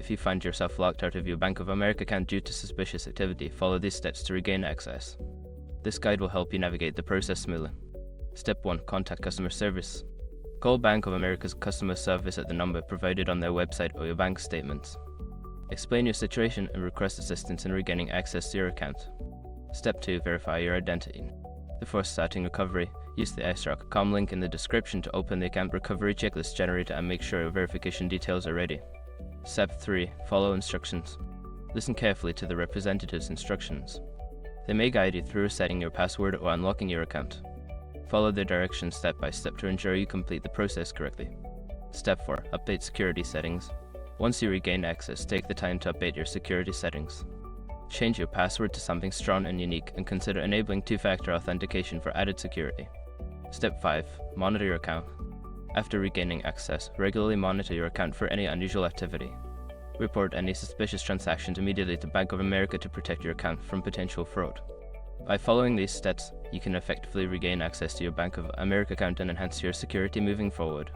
If you find yourself locked out of your Bank of America account due to suspicious activity, follow these steps to regain access. This guide will help you navigate the process smoothly. Step 1. Contact customer service. Call Bank of America's customer service at the number provided on their website or your bank statements. Explain your situation and request assistance in regaining access to your account. Step 2. Verify your identity. Before starting recovery, use the iStar.com link in the description to open the account recovery checklist generator and make sure your verification details are ready. Step 3. Follow instructions. Listen carefully to the representative's instructions. They may guide you through resetting your password or unlocking your account. Follow their directions step by step to ensure you complete the process correctly. Step 4. Update security settings. Once you regain access, take the time to update your security settings. Change your password to something strong and unique, and consider enabling two-factor authentication for added security. Step 5. Monitor your account. After regaining access, regularly monitor your account for any unusual activity. Report any suspicious transactions immediately to Bank of America to protect your account from potential fraud. By following these steps, you can effectively regain access to your Bank of America account and enhance your security moving forward.